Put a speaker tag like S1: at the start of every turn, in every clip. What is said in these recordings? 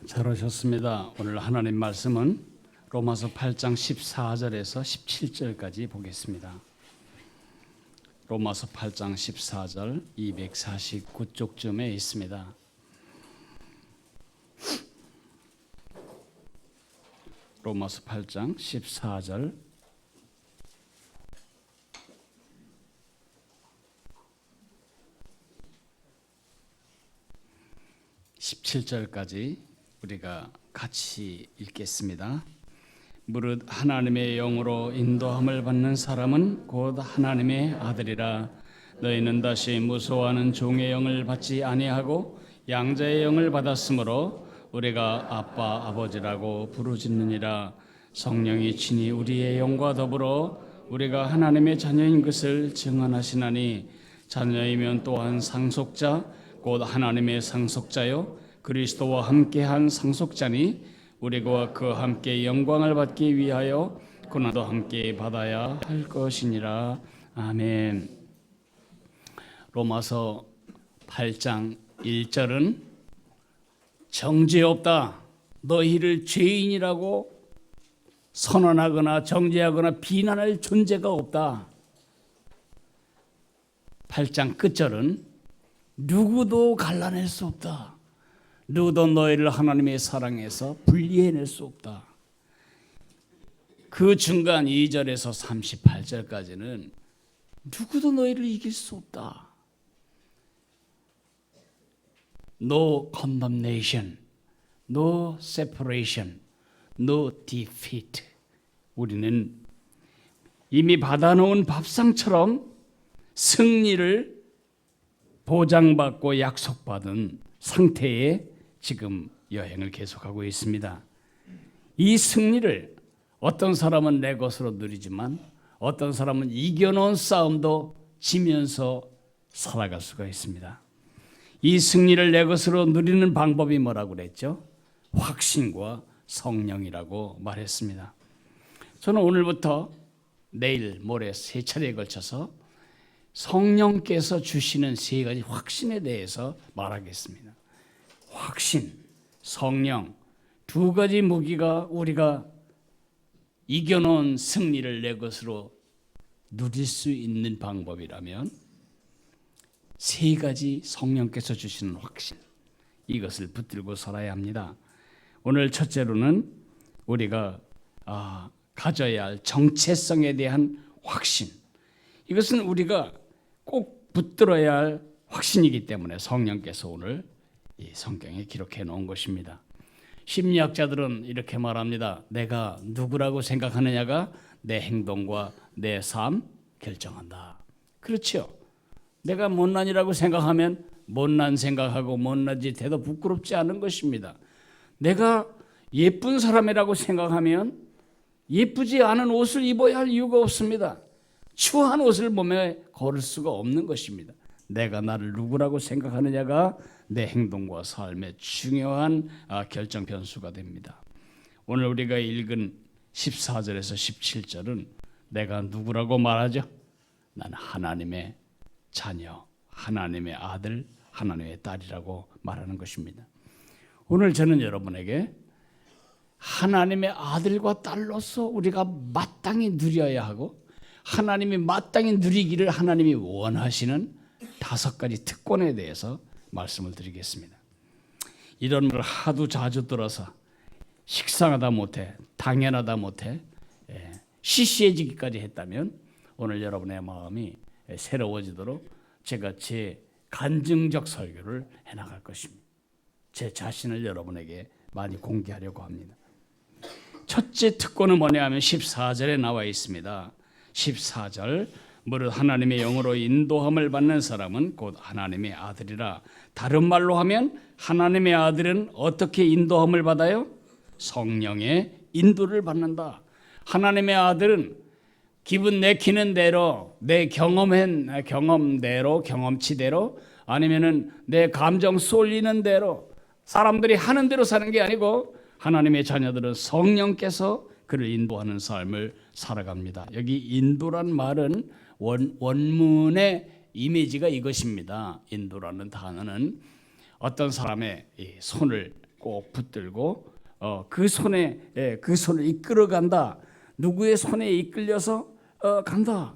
S1: 잘 오셨습니다. 오늘 하나님 말씀은 로마서 8장 14절에서 17절까지 보겠습니다. 로마서 8장 14절 249쪽쯤에 있습니다. 로마서 8장 14절 17절까지 우리가 같이 읽겠습니다. 무릇 하나님의 영으로 인도함을 받는 사람은 곧 하나님의 아들이라. 너희는 다시 무서워하는 종의 영을 받지 아니하고 양자의 영을 받았으므로 우리가 아빠 아버지라고 부르짖느니라. 성령이 친히 우리의 영과 더불어 우리가 하나님의 자녀인 것을 증언하시나니 자녀이면 또한 상속자 곧 하나님의 상속자요 그리스도와 함께한 상속자니 우리가 그와 함께 영광을 받기 위하여 고난도 함께 받아야 할 것이니라. 아멘. 로마서 8장 1절은 정죄 없다. 너희를 죄인이라고 선언하거나 정죄하거나 비난할 존재가 없다. 8장 끝절은 누구도 갈라낼 수 없다. 누구도 너희를 하나님의 사랑에서 분리해낼 수 없다. 그 중간 2절에서 38절까지는 누구도 너희를 이길 수 없다. No condemnation, no separation, no defeat. 우리는 이미 받아놓은 밥상처럼 승리를 보장받고 약속받은 상태에 지금 여행을 계속하고 있습니다. 이 승리를 어떤 사람은 내 것으로 누리지만 어떤 사람은 이겨놓은 싸움도 지면서 살아갈 수가 있습니다. 이 승리를 내 것으로 누리는 방법이 뭐라고 그랬죠? 확신과 성령이라고 말했습니다. 저는 오늘부터 내일 모레 세 차례에 걸쳐서 성령께서 주시는 세 가지 확신에 대해서 말하겠습니다. 확신, 성령, 두 가지 무기가 우리가 이겨놓은 승리를 내 것으로 누릴 수 있는 방법이라면 세 가지 성령께서 주시는 확신, 이것을 붙들고 살아야 합니다. 오늘 첫째로는 우리가 가져야 할 정체성에 대한 확신, 이것은 우리가 꼭 붙들어야 할 확신이기 때문에 성령께서 오늘 이 성경에 기록해 놓은 것입니다. 심리학자들은 이렇게 말합니다. 내가 누구라고 생각하느냐가 내 행동과 내 삶 결정한다. 그렇죠. 내가 못난이라고 생각하면 못난 생각하고 못난 짓 해도 부끄럽지 않은 것입니다. 내가 예쁜 사람이라고 생각하면 예쁘지 않은 옷을 입어야 할 이유가 없습니다. 추한 옷을 몸에 걸을 수가 없는 것입니다. 내가 나를 누구라고 생각하느냐가 내 행동과 삶의 중요한 결정 변수가 됩니다. 오늘 우리가 읽은 14절에서 17절은 내가 누구라고 말하죠? 나는 하나님의 자녀, 하나님의 아들, 하나님의 딸이라고 말하는 것입니다. 오늘 저는 여러분에게 하나님의 아들과 딸로서 우리가 마땅히 누려야 하고 하나님이 마땅히 누리기를 하나님이 원하시는 5가지 특권에 대해서 말씀을 드리겠습니다. 이런 걸 하도 자주 들어서 식상하다 못해, 당연하다 못해, 시시해지기까지 했다면 오늘 여러분의 마음이 새로워지도록 제가 제 간증적 설교를 해나갈 것입니다. 제 자신을 여러분에게 많이 공개하려고 합니다. 첫째 특권은 뭐냐 하면 14절에 나와 있습니다. 14절 무릇 하나님의 영으로 인도함을 받는 사람은 곧 하나님의 아들이라. 다른 말로 하면 하나님의 아들은 어떻게 인도함을 받아요? 성령의 인도를 받는다. 하나님의 아들은 기분 내키는 대로 내 경험대로 경험치대로 아니면은 내 감정 쏠리는 대로 사람들이 하는 대로 사는 게 아니고 하나님의 자녀들은 성령께서 그를 인도하는 삶을 살아갑니다. 여기 인도란 말은 원문의 이미지가 이것입니다. 인도라는 단어는 어떤 사람의 손을 꼭 붙들고 그 손을 이끌어간다. 누구의 손에 이끌려서 간다.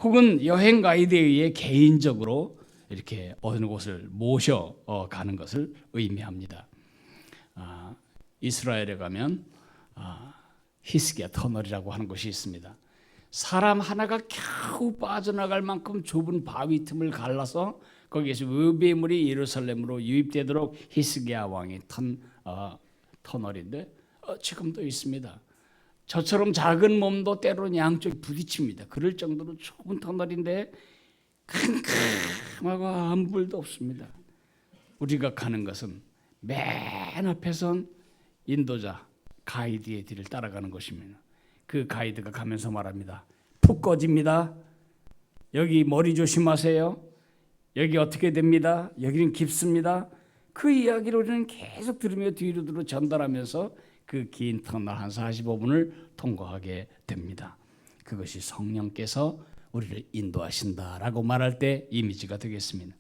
S1: 혹은 여행 가이드에 의해 개인적으로 이렇게 어느 곳을 모셔 가는 것을 의미합니다. 이스라엘에 가면 히스기야 터널이라고 하는 곳이 있습니다. 사람 하나가 겨우 빠져나갈 만큼 좁은 바위 틈을 갈라서 거기에서 의배물이 예루살렘으로 유입되도록 히스기야 왕이 터널인데 지금도 있습니다. 저처럼 작은 몸도 때로는 양쪽이 부딪힙니다. 그럴 정도로 좁은 터널인데 캄캄하고 아무 불도 없습니다. 우리가 가는 것은 맨 앞에선 인도자 가이드의 뒤를 따라가는 것입니다. 그 가이드가 가면서 말합니다. 푹 꺼집니다. 여기 머리 조심하세요. 여기 어떻게 됩니다. 여기는 깊습니다. 그 이야기를 우리는 계속 들으며 뒤로 전달하면서 그 긴 터널 한 45분을 통과하게 됩니다. 그것이 성령께서 우리를 인도하신다라고 말할 때 이미지가 되겠습니다.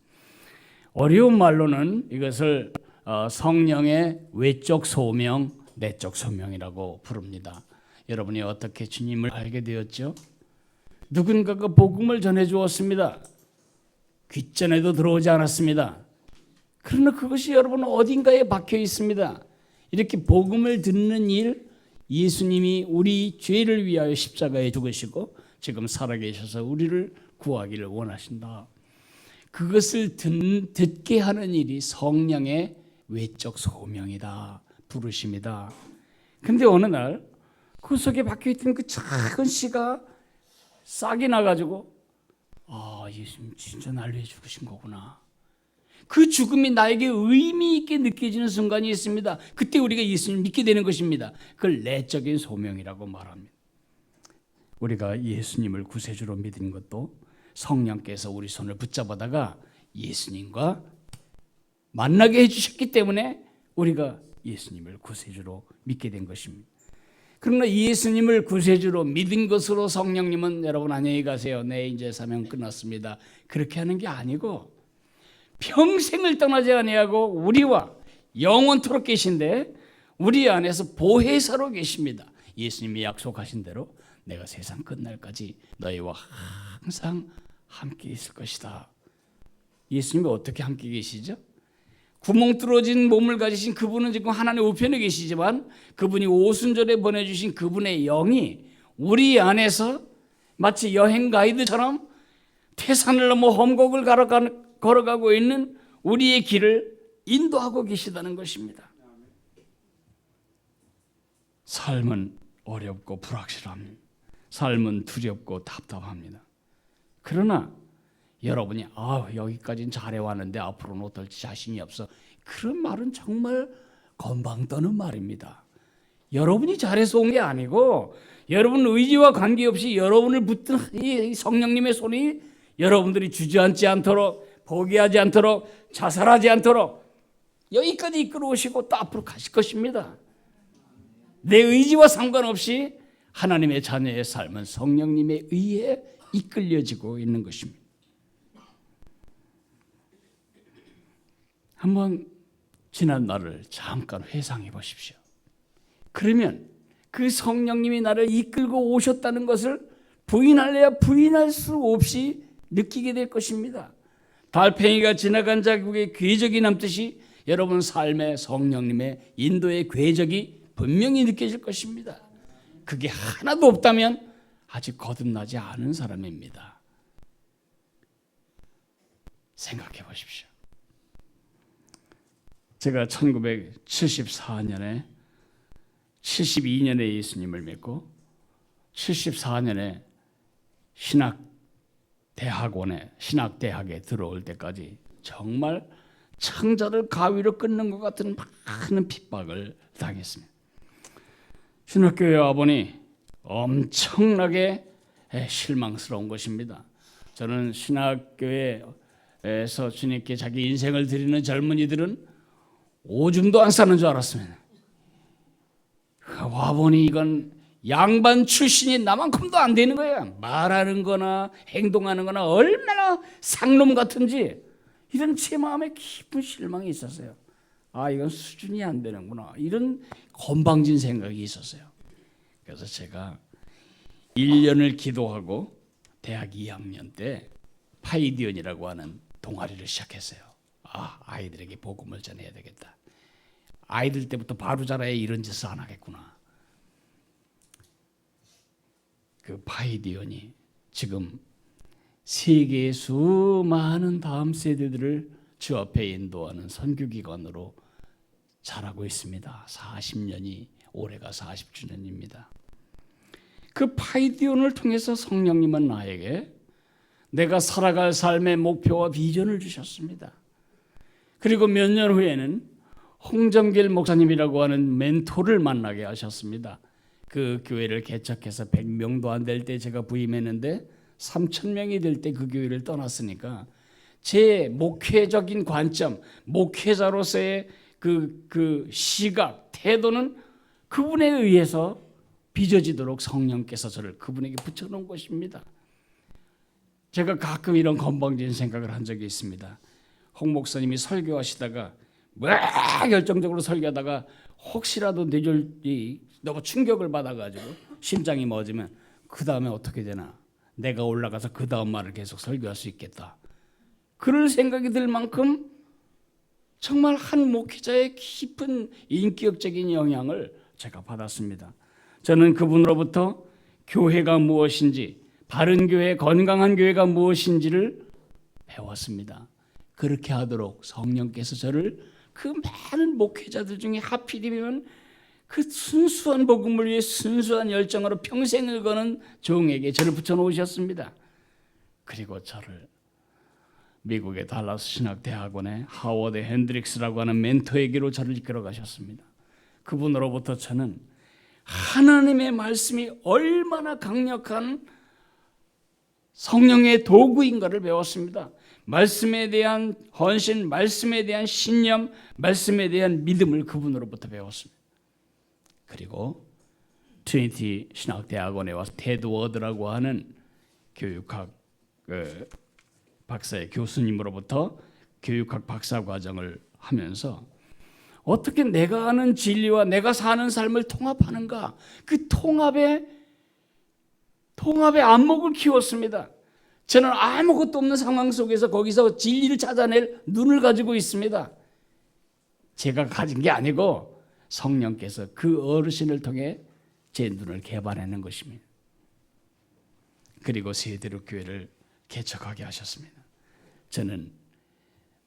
S1: 어려운 말로는 이것을 성령의 외적 소명, 내적 소명이라고 부릅니다. 여러분이 어떻게 주님을 알게 되었죠? 누군가가 복음을 전해 주었습니다. 귓전에도 들어오지 않았습니다. 그러나 그것이 여러분 어딘가에 박혀 있습니다. 이렇게 복음을 듣는 일, 예수님이 우리 죄를 위하여 십자가에 죽으시고 지금 살아계셔서 우리를 구하기를 원하신다. 그것을 듣게 하는 일이 성령의 외적 소명이다, 부르심이다. 근데 어느 날 그 속에 박혀있던 그 작은 씨가 싹이 나가지고 예수님 진짜 날 위해 죽으신 거구나. 그 죽음이 나에게 의미 있게 느껴지는 순간이 있습니다. 그때 우리가 예수님을 믿게 되는 것입니다. 그걸 내적인 소명이라고 말합니다. 우리가 예수님을 구세주로 믿은 것도 성령께서 우리 손을 붙잡아다가 예수님과 만나게 해주셨기 때문에 우리가 예수님을 구세주로 믿게 된 것입니다. 그러나 예수님을 구세주로 믿은 것으로 성령님은 여러분 안녕히 가세요. 네, 이제 사명 끝났습니다. 그렇게 하는 게 아니고 평생을 떠나지 아니하고 우리와 영원토록 계신데 우리 안에서 보혜사로 계십니다. 예수님이 약속하신 대로 내가 세상 끝날까지 너희와 항상 함께 있을 것이다. 예수님이 어떻게 함께 계시죠? 구멍 뚫어진 몸을 가지신 그분은 지금 하나님 우편에 계시지만 그분이 오순절에 보내주신 그분의 영이 우리 안에서 마치 여행 가이드처럼 태산을 넘어 험곡을 걸어가고 있는 우리의 길을 인도하고 계시다는 것입니다. 삶은 어렵고 불확실합니다. 삶은 두렵고 답답합니다. 그러나 여러분이 여기까지는 잘해왔는데 앞으로는 어떨지 자신이 없어. 그런 말은 정말 건방 떠는 말입니다. 여러분이 잘해서 온 게 아니고 여러분 의지와 관계없이 여러분을 붙든 이 성령님의 손이 여러분들이 주저앉지 않도록 포기하지 않도록 자살하지 않도록 여기까지 이끌어오시고 또 앞으로 가실 것입니다. 내 의지와 상관없이 하나님의 자녀의 삶은 성령님의 의에 이끌려지고 있는 것입니다. 한번 지난 날을 잠깐 회상해 보십시오. 그러면 그 성령님이 나를 이끌고 오셨다는 것을 부인할래야 부인할 수 없이 느끼게 될 것입니다. 달팽이가 지나간 자국에 궤적이 남듯이 여러분 삶에 성령님의 인도의 궤적이 분명히 느껴질 것입니다. 그게 하나도 없다면 아직 거듭나지 않은 사람입니다. 생각해 보십시오. 제가 1974년에 72년에 예수님을 믿고 74년에 신학대학에 들어올 때까지 정말 창자를 가위로 끊는 것 같은 많은 핍박을 당했습니다. 신학교에 와보니 엄청나게 실망스러운 것입니다. 저는 신학교에서 주님께 자기 인생을 드리는 젊은이들은 오줌도 안 싸는 줄 알았습니다. 와보니 이건 양반 출신이 나만큼도 안 되는 거야. 말하는 거나 행동하는 거나 얼마나 상놈 같은지 이런 제 마음에 깊은 실망이 있었어요. 아, 이건 수준이 안 되는구나. 이런 건방진 생각이 있었어요. 그래서 제가 1년을 기도하고 대학 2학년 때 파이디언이라고 하는 동아리를 시작했어요. 아, 아이들에게 복음을 전해야 되겠다. 아이들 때부터 바로 자라야 이런 짓을 안 하겠구나. 그 파이디언이 지금 세계의 수많은 다음 세대들을 주 앞에 인도하는 선교기관으로 자라고 있습니다. 40년이 올해가 40주년입니다. 그 파이디온을 통해서 성령님은 나에게 내가 살아갈 삶의 목표와 비전을 주셨습니다. 그리고 몇 년 후에는 홍정길 목사님이라고 하는 멘토를 만나게 하셨습니다. 그 교회를 개척해서 100명도 안 될 때 제가 부임했는데 3,000명이 될 때 그 교회를 떠났으니까 제 목회적인 관점, 목회자로서의 그 시각, 태도는 그분에 의해서 빚어지도록 성령께서 저를 그분에게 붙여놓은 것입니다. 제가 가끔 이런 건방진 생각을 한 적이 있습니다. 홍 목사님이 설교하시다가 열정적으로 설교하다가 혹시라도 뇌졸이 너무 충격을 받아가지고 심장이 멎으면 그 다음에 어떻게 되나, 내가 올라가서 그 다음 말을 계속 설교할 수 있겠다, 그럴 생각이 들 만큼 정말 한 목회자의 깊은 인격적인 영향을 제가 받았습니다. 저는 그분으로부터 교회가 무엇인지, 바른 교회, 건강한 교회가 무엇인지를 배웠습니다. 그렇게 하도록 성령께서 저를 그 많은 목회자들 중에 하필이면 그 순수한 복음을 위해 순수한 열정으로 평생을 거는 종에게 저를 붙여놓으셨습니다. 그리고 저를 미국의 달라스 신학대학원의 하워드 핸드릭스라고 하는 멘토에게로 저를 이끌어 가셨습니다. 그분으로부터 저는 하나님의 말씀이 얼마나 강력한 성령의 도구인가를 배웠습니다. 말씀에 대한 헌신, 말씀에 대한 신념, 말씀에 대한 믿음을 그분으로부터 배웠습니다. 그리고 트리니티 신학대학원에 와서 테드 워드라고 하는 교육학 박사의 교수님으로부터 교육학 박사 과정을 하면서 어떻게 내가 아는 진리와 내가 사는 삶을 통합하는가, 그 통합의 안목을 키웠습니다. 저는 아무것도 없는 상황 속에서 거기서 진리를 찾아낼 눈을 가지고 있습니다. 제가 가진 게 아니고 성령께서 그 어르신을 통해 제 눈을 개발하는 것입니다. 그리고 세대로 교회를 개척하게 하셨습니다. 저는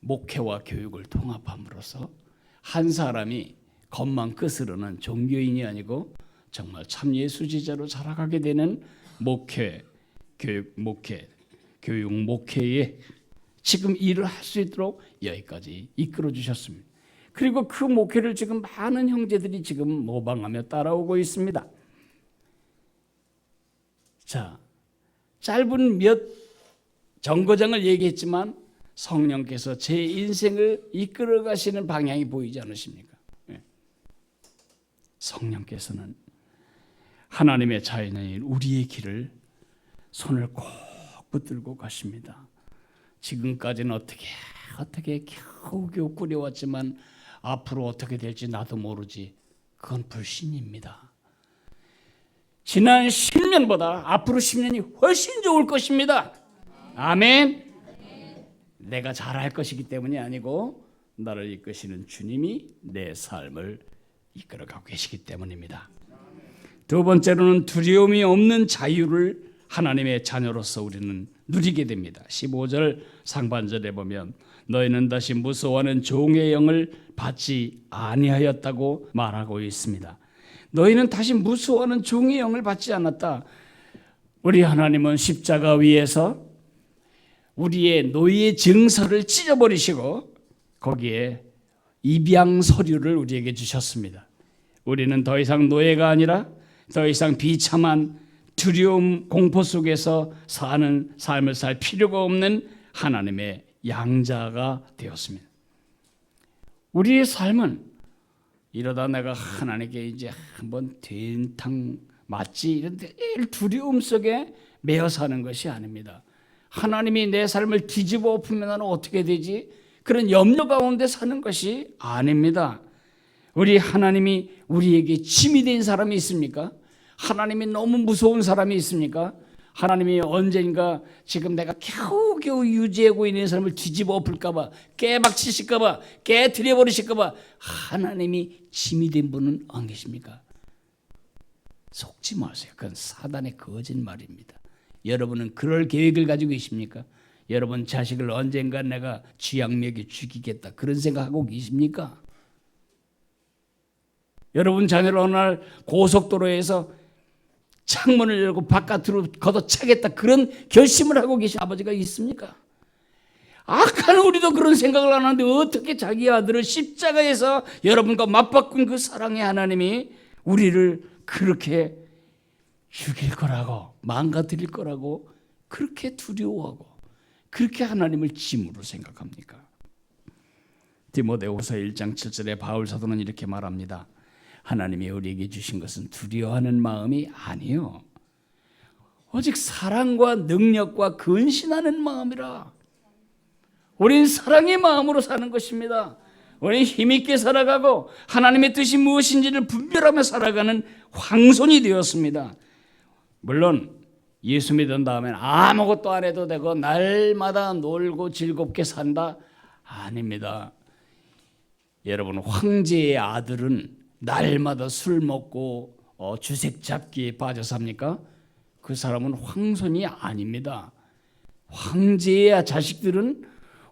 S1: 목회와 교육을 통합함으로써 한 사람이 겉만 끝으로는 종교인이 아니고 정말 참 예수지자로 자라가게 되는 교육 목회에 지금 일을 할 수 있도록 여기까지 이끌어 주셨습니다. 그리고 그 목회를 지금 많은 형제들이 지금 모방하며 따라오고 있습니다. 자, 짧은 몇 정거장을 얘기했지만 성령께서 제 인생을 이끌어 가시는 방향이 보이지 않으십니까? 성령께서는 하나님의 자녀인 우리의 길을 손을 꼭 붙들고 가십니다. 지금까지는 어떻게 겨우겨우 꾸려왔지만 앞으로 어떻게 될지 나도 모르지. 그건 불신입니다. 지난 10년보다 앞으로 10년이 훨씬 좋을 것입니다. 아멘. 내가 잘할 것이기 때문이 아니고 나를 이끄시는 주님이 내 삶을 이끌어가고 계시기 때문입니다. 두 번째로는 두려움이 없는 자유를 하나님의 자녀로서 우리는 누리게 됩니다. 15절 상반절에 보면 너희는 다시 무서워하는 종의 영을 받지 아니하였다고 말하고 있습니다. 너희는 다시 무서워하는 종의 영을 받지 않았다. 우리 하나님은 십자가 위에서 우리의 노예 증서를 찢어버리시고 거기에 입양 서류를 우리에게 주셨습니다. 우리는 더 이상 노예가 아니라 더 이상 비참한 두려움, 공포 속에서 사는 삶을 살 필요가 없는 하나님의 양자가 되었습니다. 우리의 삶은 이러다 내가 하나님께 이제 한번 된탕 맞지 이런 두려움 속에 매여 사는 것이 아닙니다. 하나님이 내 삶을 뒤집어 엎으면 나는 어떻게 되지? 그런 염려 가운데 사는 것이 아닙니다. 우리 하나님이 우리에게 짐이 된 사람이 있습니까? 하나님이 너무 무서운 사람이 있습니까? 하나님이 언젠가 지금 내가 겨우겨우 유지하고 있는 사람을 뒤집어 엎을까봐, 깨박치실까봐, 깨트려버리실까봐 하나님이 짐이 된 분은 안 계십니까? 속지 마세요. 그건 사단의 거짓말입니다. 여러분은 그럴 계획을 가지고 계십니까? 여러분 자식을 언젠가 내가 쥐약 먹여 죽이겠다 그런 생각하고 계십니까? 여러분 자녀를 어느 날 고속도로에서 창문을 열고 바깥으로 걷어차겠다 그런 결심을 하고 계신 아버지가 있습니까? 악한 우리도 그런 생각을 안 하는데 어떻게 자기 아들을 십자가에서 여러분과 맞바꾼 그 사랑의 하나님이 우리를 그렇게 죽일 거라고 망가뜨릴 거라고 그렇게 두려워하고 그렇게 하나님을 짐으로 생각합니까? 디모데후서 1장 7절에 바울 사도는 이렇게 말합니다. 하나님이 우리에게 주신 것은 두려워하는 마음이 아니요 오직 사랑과 능력과 근신하는 마음이라. 우린 사랑의 마음으로 사는 것입니다. 우린 힘있게 살아가고 하나님의 뜻이 무엇인지를 분별하며 살아가는 황손이 되었습니다. 물론 예수 믿은 다음엔 아무것도 안 해도 되고 날마다 놀고 즐겁게 산다? 아닙니다. 여러분 황제의 아들은 날마다 술 먹고 주색 잡기에 빠져 삽니까? 그 사람은 황손이 아닙니다. 황제의 자식들은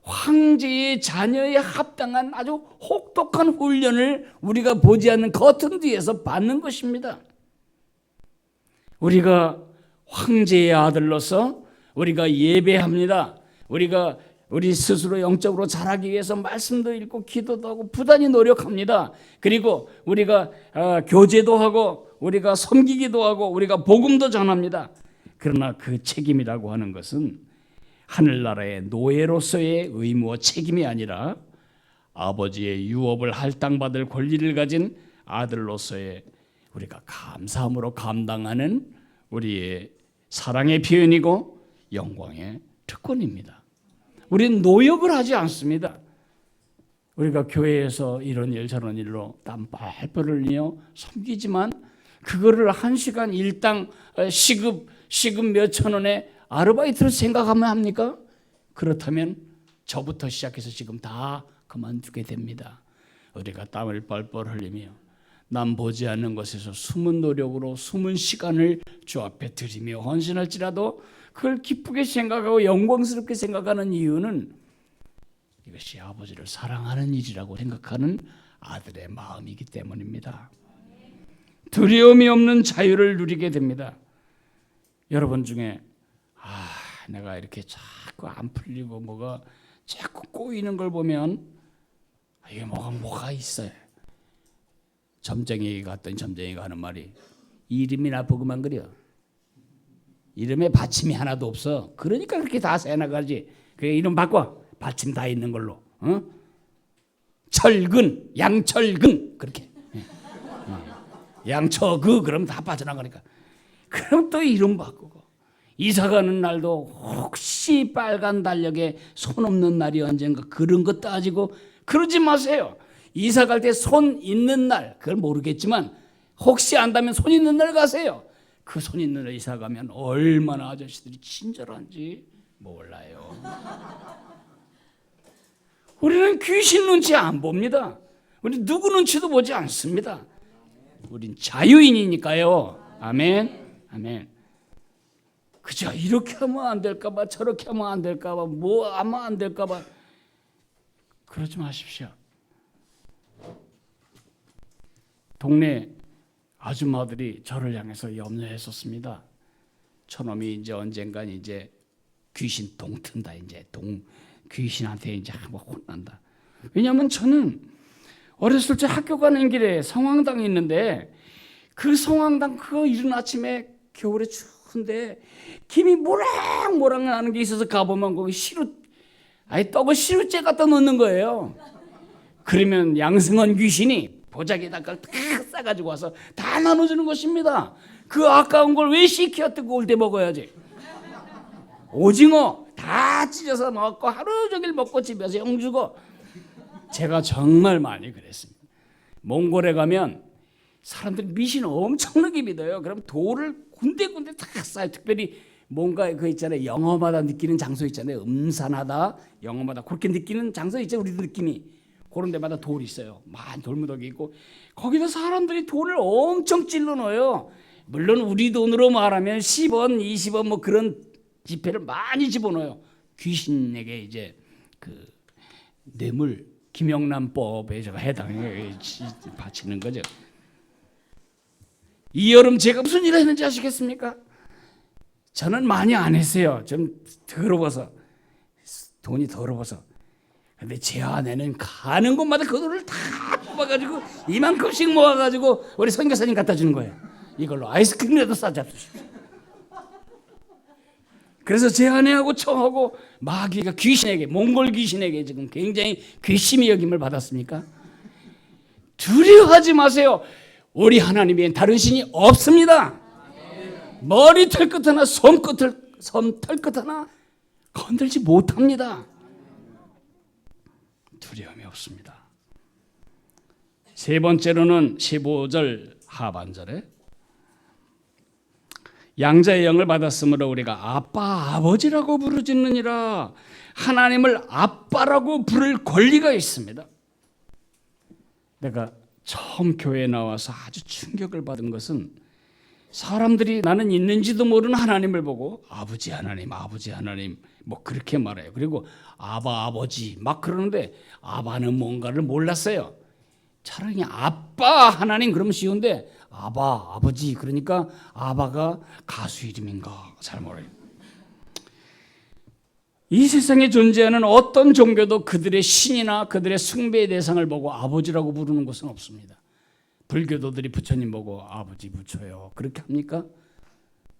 S1: 황제의 자녀에 합당한 아주 혹독한 훈련을 우리가 보지 않는 커튼 뒤에서 받는 것입니다. 우리가 황제의 아들로서 우리가 예배합니다. 우리 스스로 영적으로 자라기 위해서 말씀도 읽고 기도도 하고 부단히 노력합니다. 그리고 우리가 교제도 하고 우리가 섬기기도 하고 우리가 복음도 전합니다. 그러나 그 책임이라고 하는 것은 하늘나라의 노예로서의 의무와 책임이 아니라 아버지의 유업을 할당받을 권리를 가진 아들로서의 우리가 감사함으로 감당하는 우리의 사랑의 표현이고 영광의 특권입니다. 우리는 노역을 하지 않습니다. 우리가 교회에서 이런 일 저런 일로 땀 뻘뻘 흘리며 섬기지만 그거를 1시간 일당 시급 몇 천 원에 아르바이트로 생각하면 합니까? 그렇다면 저부터 시작해서 지금 다 그만두게 됩니다. 우리가 땀을 뻘뻘 흘리며 남 보지 않는 것에서 숨은 노력으로 숨은 시간을 주 앞에 드리며 헌신할지라도 그걸 기쁘게 생각하고 영광스럽게 생각하는 이유는 이것이 아버지를 사랑하는 일이라고 생각하는 아들의 마음이기 때문입니다. 두려움이 없는 자유를 누리게 됩니다. 여러분 중에 내가 이렇게 자꾸 안 풀리고 뭐가 자꾸 꼬이는 걸 보면 이게 뭐가 있어요. 점쟁이 갔더니 점쟁이가 하는 말이 이름이나 보고만 그려. 이름에 받침이 하나도 없어. 그러니까 그렇게 다 새나가지. 그래 이름 바꿔. 받침 다 있는 걸로. 철근, 양철근 그렇게. 양처그 그럼 다 빠져나가니까. 그럼 또 이름 바꾸고. 이사 가는 날도 혹시 빨간 달력에 손 없는 날이 언젠가 그런 거 따지고 그러지 마세요. 이사 갈 때 손 있는 날 그걸 모르겠지만 혹시 안다면 손 있는 날 가세요. 그 손 있는 날 이사 가면 얼마나 아저씨들이 친절한지 몰라요. 우리는 귀신 눈치 안 봅니다. 우리 누구 눈치도 보지 않습니다. 우린 자유인이니까요. 아멘. 아멘. 그저 이렇게 하면 안 될까 봐 저렇게 하면 안 될까 봐 뭐 하면 안 될까 봐 그러지 마십시오. 동네 아줌마들이 저를 향해서 염려했었습니다. 저놈이 이제 언젠간 이제 귀신 동튼다. 이제 귀신한테 이제 한번 혼난다. 왜냐하면 저는 어렸을 때 학교 가는 길에 성황당이 있는데 그 성황당 그 이른 아침에 겨울에 추운데 김이 모락모락 나는 게 있어서 가보면 거기 떡을 시루째 갖다 놓는 거예요. 그러면 양승헌 귀신이 보자기에다가 다 싸가지고 와서 다 나눠주는 것입니다. 그 아까운 걸 왜 시켜 뜨거울 때 먹어야지. 오징어 다 찢어서 먹고 하루 종일 먹고 집에서 영 주고 제가 정말 많이 그랬습니다. 몽골에 가면 사람들이 미신 엄청나게 믿어요. 그럼 돌을 군데군데 다 쌓아요. 특별히 뭔가 그 있잖아요. 영어마다 느끼는 장소 있잖아요. 음산하다, 영어마다 그렇게 느끼는 장소 있잖아요. 우리도 느낌이. 그런 데마다 돌이 있어요. 많은 돌무더기 있고 거기서 사람들이 돌을 엄청 찔러 넣어요. 물론 우리 돈으로 말하면 10원, 20원 뭐 그런 지폐를 많이 집어넣어요. 귀신에게 이제 그 뇌물 김영란법에 제가 해당해 바치는 거죠. 이 여름 제가 무슨 일을 했는지 아시겠습니까? 저는 많이 안 했어요. 좀 더러워서, 돈이 더러워서. 근데 제 아내는 가는 곳마다 그 돈을 다 뽑아가지고 이만큼씩 모아가지고 우리 선교사님 갖다 주는 거예요. 이걸로 아이스크림이라도 싸잡수십시오. 그래서 제 아내하고 청하고 마귀가 귀신에게, 몽골 귀신에게 지금 굉장히 괘씸히 여김을 받았습니까? 두려워하지 마세요. 우리 하나님에겐 다른 신이 없습니다. 머리털 끝 하나, 손털 끝 하나 건들지 못합니다. 두려움이 없습니다. 세 번째로는 15절 하반절에 양자의 영을 받았으므로 우리가 아빠 아버지라고 부르짖느니라. 하나님을 아빠라고 부를 권리가 있습니다. 내가 처음 교회에 나와서 아주 충격을 받은 것은 사람들이 나는 있는지도 모르는 하나님을 보고 아버지 하나님 뭐 그렇게 말해요. 그리고 아바 아버지 막 그러는데 아바는 뭔가를 몰랐어요. 차라리 아빠 하나님 그러면 쉬운데 아바 아버지 그러니까 아바가 가수 이름인가 잘 몰라요. 이 세상에 존재하는 어떤 종교도 그들의 신이나 그들의 숭배의 대상을 보고 아버지라고 부르는 것은 없습니다. 불교도들이 부처님 보고 아버지 부처요 그렇게 합니까?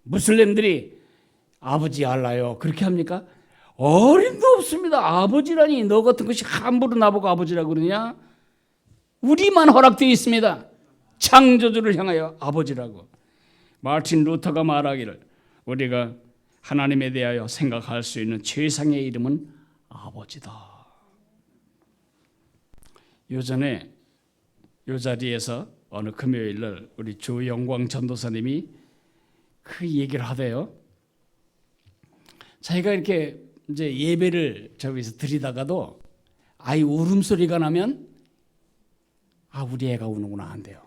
S1: 무슬림들이 아버지 알라요 그렇게 합니까? 어림도 없습니다. 아버지라니 너 같은 것이 함부로 나보고 아버지라고 그러냐? 우리만 허락되어 있습니다. 창조주를 향하여 아버지라고. 마르틴 루터가 말하기를 우리가 하나님에 대하여 생각할 수 있는 최상의 이름은 아버지다. 요전에 이 자리에서 어느 금요일날 우리 조영광 전도사님이 그 얘기를 하대요. 자기가 이렇게 이제 예배를 저기서 드리다가도 아이 울음소리가 나면 아 우리 애가 우는구나 한대요.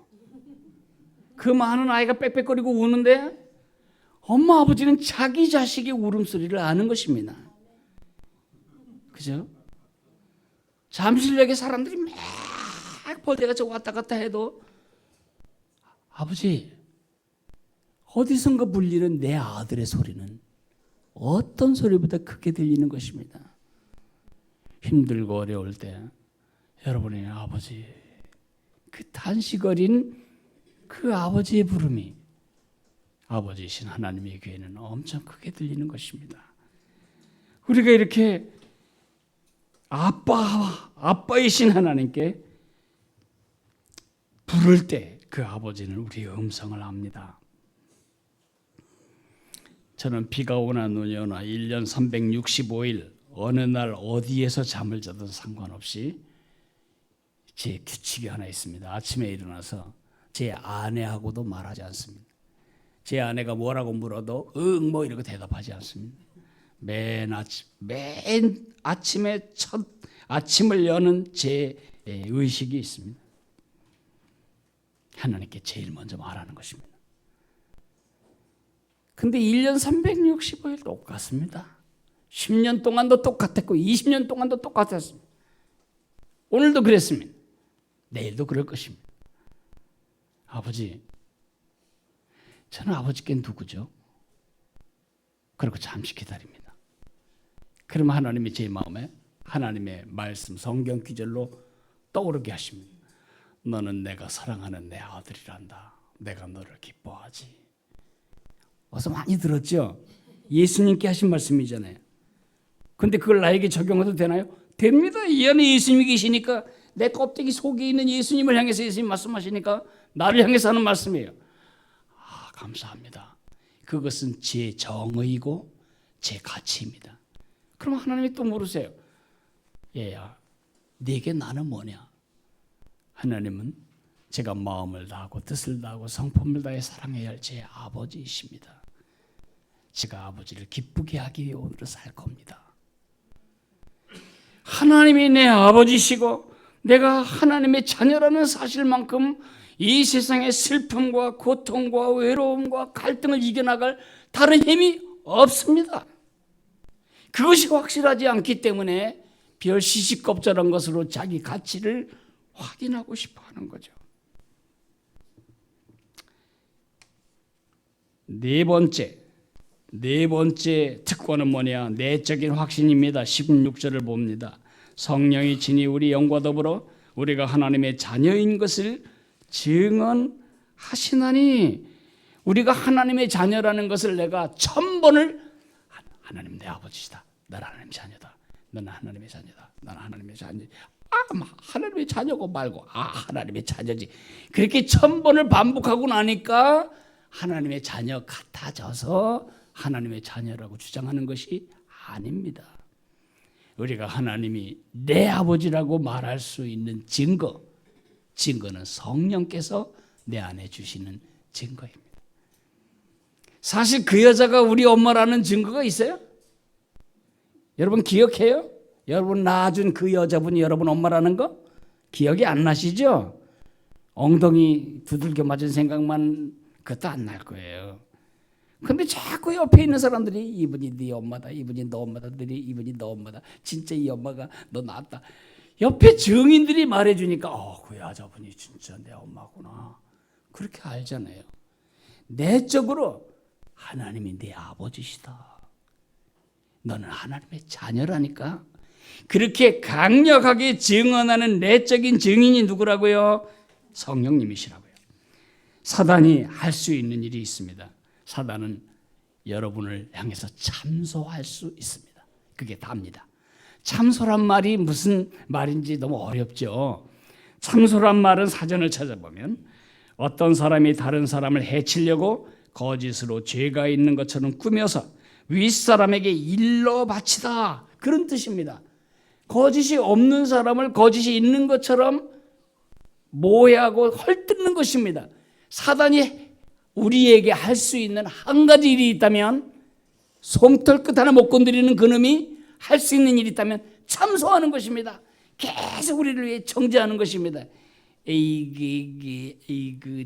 S1: 그 많은 아이가 빽빽거리고 우는데 엄마 아버지는 자기 자식의 울음소리를 아는 것입니다. 그죠? 잠실역에 사람들이 막 벌떼같이 왔다 갔다 해도 아버지 어디선가 불리는 내 아들의 소리는 어떤 소리보다 크게 들리는 것입니다. 힘들고 어려울 때 여러분의 아버지 그 탄식어린 그 아버지의 부름이 아버지이신 하나님의 귀에는 엄청 크게 들리는 것입니다. 우리가 이렇게 아빠이신 하나님께 부를 때 그 아버지는 우리의 음성을 압니다. 저는 비가 오나 눈이 오나 1년 365일 어느 날 어디에서 잠을 자든 상관없이 제 규칙이 하나 있습니다. 아침에 일어나서 제 아내하고도 말하지 않습니다. 제 아내가 뭐라고 물어도 응 뭐 이러고 대답하지 않습니다. 맨 아침에 첫 아침을 여는 제 의식이 있습니다. 하나님께 제일 먼저 말하는 것입니다. 근데 1년 365일 똑같습니다. 10년 동안도 똑같았고 20년 동안도 똑같았습니다. 오늘도 그랬습니다. 내일도 그럴 것입니다. 아버지, 저는 아버지께 누구죠? 그리고 잠시 기다립니다. 그러면 하나님이 제 마음에 하나님의 말씀 성경 구절로 떠오르게 하십니다. 너는 내가 사랑하는 내 아들이란다. 내가 너를 기뻐하지. 어서 많이 들었죠? 예수님께 하신 말씀이잖아요. 근데 그걸 나에게 적용해도 되나요? 됩니다. 이 안에 예수님이 계시니까 내 껍데기 속에 있는 예수님을 향해서 예수님 말씀하시니까 나를 향해서 하는 말씀이에요. 아, 감사합니다. 그것은 제 정의이고 제 가치입니다. 그럼 하나님이 또 물으세요. 얘야, 네게 나는 뭐냐? 하나님은 제가 마음을 다하고 뜻을 다하고 성품을 다해 사랑해야 할 제 아버지이십니다. 제가 아버지를 기쁘게 하기 위해 오늘을 살 겁니다. 하나님이 내 아버지시고 내가 하나님의 자녀라는 사실만큼 이 세상의 슬픔과 고통과 외로움과 갈등을 이겨나갈 다른 힘이 없습니다. 그것이 확실하지 않기 때문에 별 시시껍절한 것으로 자기 가치를 확인하고 싶어 하는 거죠. 네 번째 특권은 뭐냐? 내적인 확신입니다. 16절을 봅니다. 성령이 친히 우리 영과 더불어 우리가 하나님의 자녀인 것을 증언하시나니, 우리가 하나님의 자녀라는 것을 내가 1000번을 하나님 내 아버지시다. 나는 하나님의 자녀다. 너는 하나님의 자녀다. 나는 하나님의 자녀. 하나님의 자녀고 말고 하나님의 자녀지. 그렇게 1000번을 반복하고 나니까 하나님의 자녀 같아져서 하나님의 자녀라고 주장하는 것이 아닙니다. 우리가 하나님이 내 아버지라고 말할 수 있는 증거는 성령께서 내 안에 주시는 증거입니다. 사실 그 여자가 우리 엄마라는 증거가 있어요? 여러분 기억해요? 여러분 낳아준 그 여자분이 여러분 엄마라는 거? 기억이 안 나시죠? 엉덩이 두들겨 맞은 생각만 그것도 안 날 거예요. 근데 자꾸 옆에 있는 사람들이 이분이 네 엄마다, 이분이 너 엄마다, 이분이 너 엄마다, 진짜 이 엄마가 너 낳았다. 옆에 증인들이 말해주니까 그 여자분이 진짜 내 엄마구나. 그렇게 알잖아요. 내적으로 하나님이 내 아버지시다. 너는 하나님의 자녀라니까. 그렇게 강력하게 증언하는 내적인 증인이 누구라고요? 성령님이시라고요. 사단이 할 수 있는 일이 있습니다. 사단은 여러분을 향해서 참소할 수 있습니다. 그게 답니다. 참소란 말이 무슨 말인지 너무 어렵죠. 참소란 말은 사전을 찾아보면 어떤 사람이 다른 사람을 해치려고 거짓으로 죄가 있는 것처럼 꾸며서 윗사람에게 일러 바치다, 그런 뜻입니다. 거짓이 없는 사람을 거짓이 있는 것처럼 모해하고 헐뜯는 것입니다. 사단이 우리에게 할 수 있는 한 가지 일이 있다면, 솜털 끝 하나 못 건드리는 그놈이 할 수 있는 일이 있다면 참소하는 것입니다. 계속 우리를 위해 정죄하는 것입니다.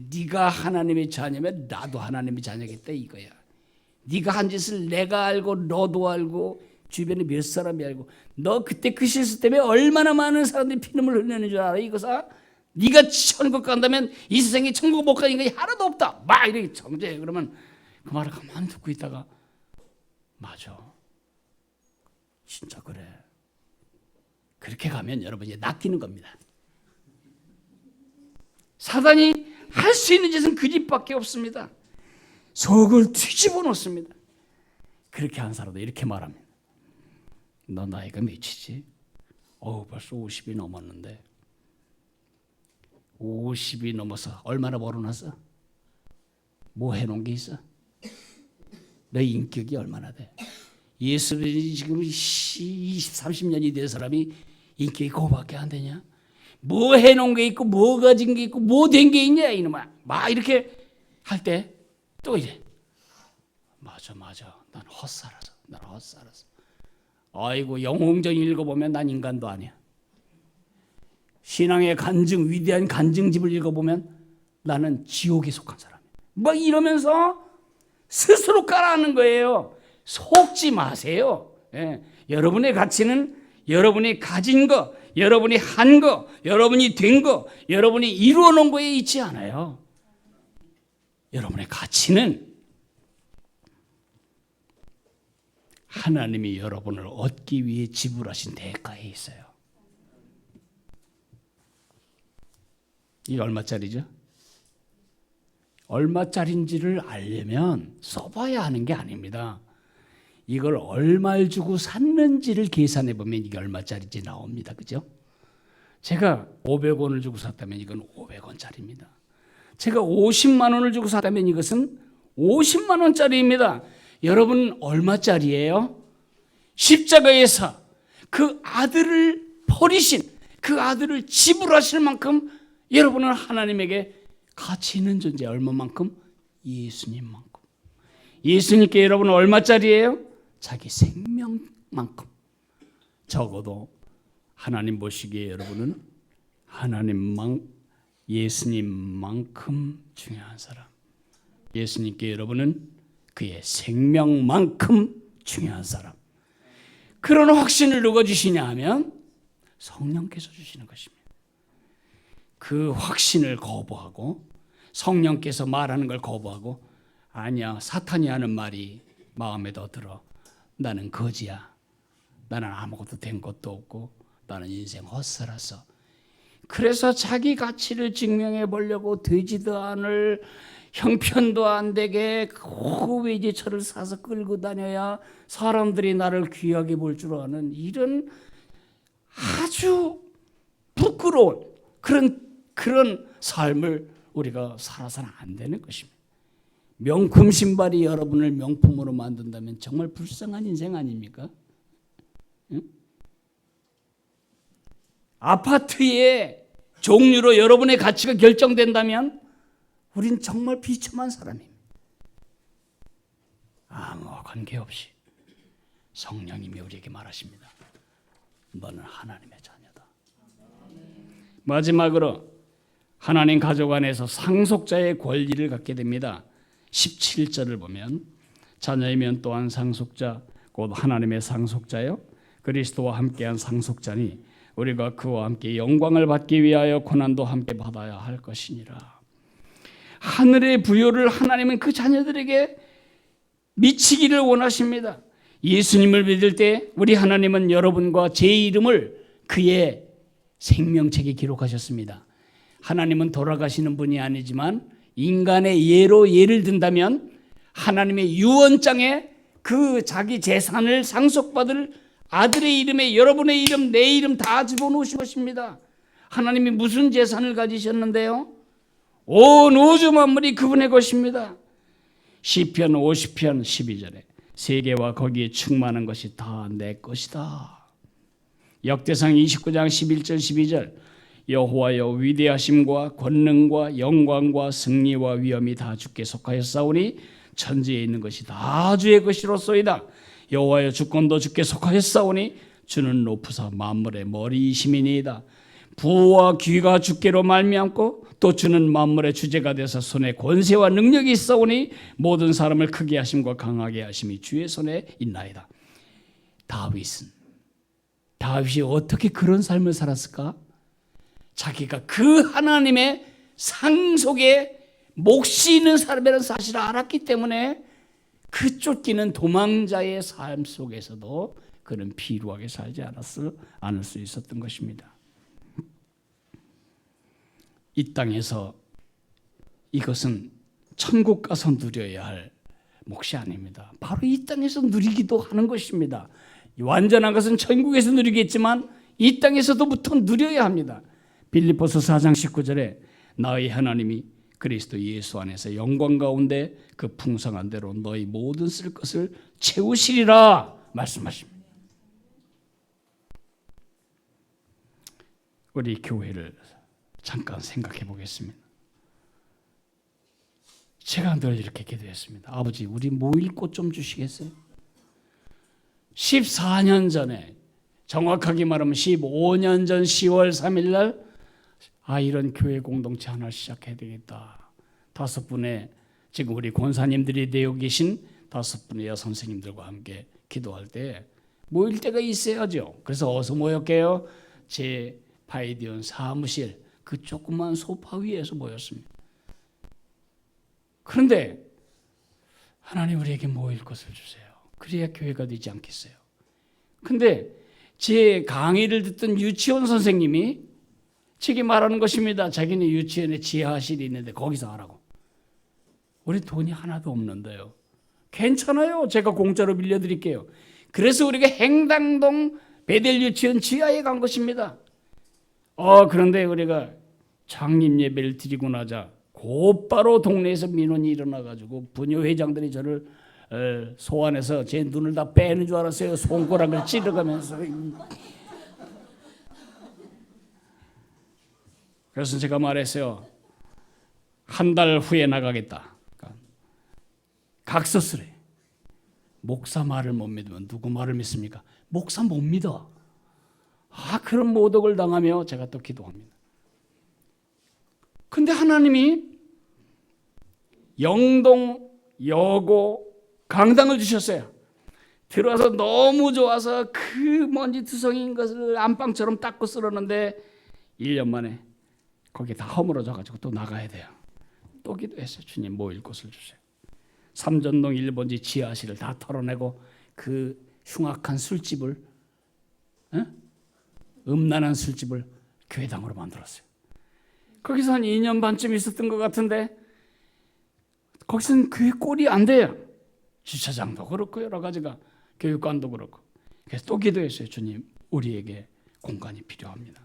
S1: 네가 하나님의 자녀면 나도 하나님의 자녀겠다 이거야. 네가 한 짓을 내가 알고 너도 알고 주변에 몇 사람이 알고, 너 그때 그 실수 때문에 얼마나 많은 사람들이 피눈물 흘리는 줄 알아? 이거사? 네가 천국 간다면 이 세상에 천국 못 가는 게 하나도 없다. 막 이렇게 정죄해. 그러면 그 말을 가만 듣고 있다가 맞아, 진짜 그래. 그렇게 가면 여러분이 낚이는 겁니다. 사단이 할 수 있는 짓은 그 짓밖에 없습니다. 속을 뒤집어 놓습니다. 그렇게 한 사람도 이렇게 말합니다. 너 나이가 몇이지? 벌써 50이 넘었는데 50이 넘어서 얼마나 벌어놨어? 뭐 해놓은 게 있어? 너 인격이 얼마나 돼? 예수님이 지금 20, 30년이 된 사람이 인격이 그거밖에 안 되냐? 뭐 해놓은 게 있고 뭐 가진 게 있고 뭐 된 게 있냐 이놈아. 막 이렇게 할 때 또 이래. 맞아 난 헛살았어. 아이고 영웅정 읽어보면 난 인간도 아니야. 신앙의 간증, 위대한 간증집을 읽어보면 나는 지옥에 속한 사람이야. 막 이러면서 스스로 깔아앉는 거예요. 속지 마세요. 여러분의 가치는 여러분이 가진 거, 여러분이 한 거, 여러분이 된 거, 여러분이 이루어 놓은 거에 있지 않아요. 여러분의 가치는 하나님이 여러분을 얻기 위해 지불하신 대가에 있어요. 이게 얼마짜리죠? 얼마짜리인지를 알려면 써봐야 하는 게 아닙니다. 이걸 얼마를 주고 샀는지를 계산해 보면 이게 얼마짜리인지 나옵니다. 그죠? 제가 500원을 주고 샀다면 이건 500원짜리입니다. 제가 50만 원을 주고 샀다면 이것은 50만 원짜리입니다. 여러분 얼마짜리예요? 십자가에서 그 아들을 버리신 그 아들을 지불하실 만큼 여러분은 하나님에게 가치 있는 존재. 얼마만큼? 예수님만큼. 예수님께 여러분은 얼마짜리예요? 자기 생명만큼. 적어도 하나님 보시기에 여러분은 예수님만큼 중요한 사람. 예수님께 여러분은 그의 생명만큼 중요한 사람. 그런 확신을 누가 주시냐 하면 성령께서 주시는 것입니다. 그 확신을 거부하고 성령께서 말하는 걸 거부하고 아니야, 사탄이 하는 말이 마음에 더 들어. 나는 거지야. 나는 아무것도 된 것도 없고 나는 인생 헛살았어. 그래서 자기 가치를 증명해 보려고 되지도 않을 형편도 안 되게 외제차를 사서 끌고 다녀야 사람들이 나를 귀하게 볼 줄 아는 이런 아주 부끄러운 그런 삶을 우리가 살아서는 안 되는 것입니다. 명품 신발이 여러분을 명품으로 만든다면 정말 불쌍한 인생 아닙니까? 응? 아파트의 종류로 여러분의 가치가 결정된다면 우린 정말 비참한 사람입니다. 아무와 관계없이 성령님이 우리에게 말하십니다. 너는 하나님의 자녀다. 마지막으로 하나님 가족 안에서 상속자의 권리를 갖게 됩니다. 17절을 보면 자녀이면 또한 상속자 곧 하나님의 상속자요 그리스도와 함께한 상속자니 우리가 그와 함께 영광을 받기 위하여 고난도 함께 받아야 할 것이니라. 하늘의 부요를 하나님은 그 자녀들에게 미치기를 원하십니다. 예수님을 믿을 때 우리 하나님은 여러분과 제 이름을 그의 생명책에 기록하셨습니다. 하나님은 돌아가시는 분이 아니지만 인간의 예를 든다면 하나님의 유언장에 그 자기 재산을 상속받을 아들의 이름에 여러분의 이름, 내 이름 다 집어넣으신 것입니다. 하나님이 무슨 재산을 가지셨는데요? 온 우주 만물이 그분의 것입니다. 시편 50편 12절에 세계와 거기에 충만한 것이 다 내 것이다. 역대상 29장 11절 12절 여호와여 위대하심과 권능과 영광과 승리와 위엄이 다 주께 속하였사오니 천지에 있는 것이 다 주의 것이로소이다. 여호와여 주권도 주께 속하였사오니 주는 높으사 만물의 머리이심이니이다. 부와 귀가 주께로 말미암고 또 주는 만물의 주제가 되어서 손에 권세와 능력이 있사오니 모든 사람을 크게 하심과 강하게 하심이 주의 손에 있나이다. 다윗이 어떻게 그런 삶을 살았을까? 자기가 그 하나님의 상속에 몫이 있는 사람이라는 사실을 알았기 때문에 그 쫓기는 도망자의 삶 속에서도 그는 비루하게 살지 않을 수 있었던 것입니다. 이 땅에서 이것은 천국 가서 누려야 할 몫이 아닙니다. 바로 이 땅에서 누리기도 하는 것입니다. 완전한 것은 천국에서 누리겠지만 이 땅에서도부터 누려야 합니다. 빌립보서 4장 19절에 너희 하나님이 그리스도 예수 안에서 영광 가운데 그 풍성한 대로 너희 모든 쓸 것을 채우시리라 말씀하십니다. 우리 교회를 잠깐 생각해 보겠습니다. 제가 늘 이렇게 기도했습니다. 아버지, 우리 모일 곳 좀 주시겠어요? 14년 전에, 정확하게 말하면 15년 전 10월 3일 날 이런 교회 공동체 하나 시작해야 되겠다. 5분의 지금 우리 권사님들이 되어 계신 5분의 여선생님들과 함께 기도할 때 모일 때가 있어야죠. 그래서 어디서 모였게요? 제 바이디온 사무실 그 조그만 소파 위에서 모였습니다. 그런데 하나님 우리에게 모일 것을 주세요. 그래야 교회가 되지 않겠어요? 근데 제 강의를 듣던 유치원 선생님이 제게 말하는 것입니다. 자기는 유치원에 지하실이 있는데 거기서 하라고. 우리 돈이 하나도 없는데요. 괜찮아요. 제가 공짜로 빌려드릴게요. 그래서 우리가 행당동 베델 유치원 지하에 간 것입니다. 그런데 우리가 창립 예배를 드리고 나자 곧바로 동네에서 민원이 일어나가지고 부녀회장들이 저를 소환해서 제 눈을 다 빼는 줄 알았어요. 손가락을 찌르가면서. 그래서 제가 말했어요. 한 달 후에 나가겠다. 각서쓰래. 목사 말을 못 믿으면 누구 말을 믿습니까? 목사 못 믿어. 그런 모독을 당하며 제가 또 기도합니다. 근데 하나님이 영동 여고 강당을 주셨어요. 들어와서 너무 좋아서 그 먼지 투성인 것을 안방처럼 닦고 쓸었는데 1년 만에 거기 다 허물어져가지고 또 나가야 돼요. 또 기도했어요. 주님 모일 곳을 주세요. 삼전동 1번지 지하실을 다 털어내고 그 흉악한 술집을 음란한 술집을 교회당으로 만들었어요. 거기서 한 2년 반쯤 있었던 것 같은데 거기서는 교회 꼴이 안 돼요. 주차장도 그렇고 여러 가지가 교육관도 그렇고. 그래서 또 기도했어요. 주님 우리에게 공간이 필요합니다.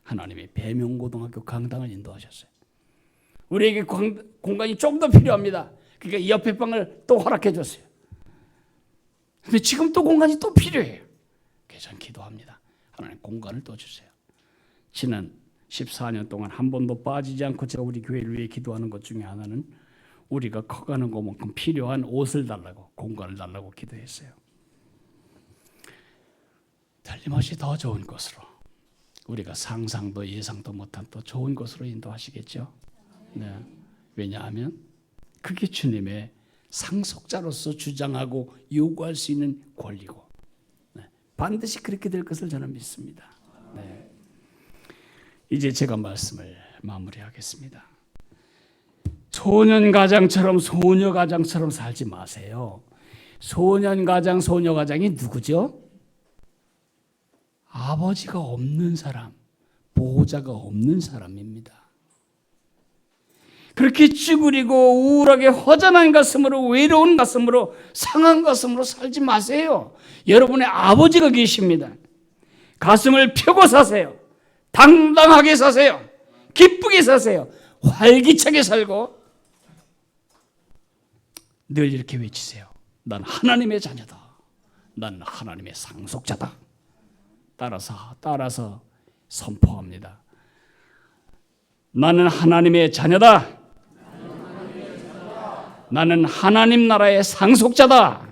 S1: 하나님이 배명고등학교 강당을 인도하셨어요. 우리에게 공간이 좀 더 필요합니다. 그러니까 이 옆에 방을 또 허락해 줬어요. 근데 지금 또 공간이 또 필요해요. 그래서 저는 기도합니다. 하나님 공간을 또 주세요. 지난 14년 동안 한 번도 빠지지 않고 제가 우리 교회를 위해 기도하는 것 중에 하나는 우리가 커가는 것만큼 필요한 옷을 달라고, 공간을 달라고 기도했어요. 틀림없이 더 좋은 곳으로, 우리가 상상도 예상도 못한 또 좋은 곳으로 인도하시겠죠. 네. 왜냐하면 그게 주님의 상속자로서 주장하고 요구할 수 있는 권리고, 네. 반드시 그렇게 될 것을 저는 믿습니다. 네. 이제 제가 말씀을 마무리하겠습니다. 소년가장처럼 소녀가장처럼 살지 마세요. 소년가장, 소녀가장이 누구죠? 아버지가 없는 사람, 보호자가 없는 사람입니다. 그렇게 찌그리고 우울하게 허전한 가슴으로, 외로운 가슴으로, 상한 가슴으로 살지 마세요. 여러분의 아버지가 계십니다. 가슴을 펴고 사세요. 당당하게 사세요. 기쁘게 사세요. 활기차게 살고 늘 이렇게 외치세요. 난 하나님의 자녀다. 난 하나님의 상속자다. 따라서 선포합니다. 나는 하나님의 자녀다. 나는 하나님 나라의 상속자다.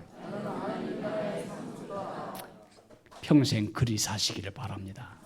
S1: 평생 그리 사시기를 바랍니다.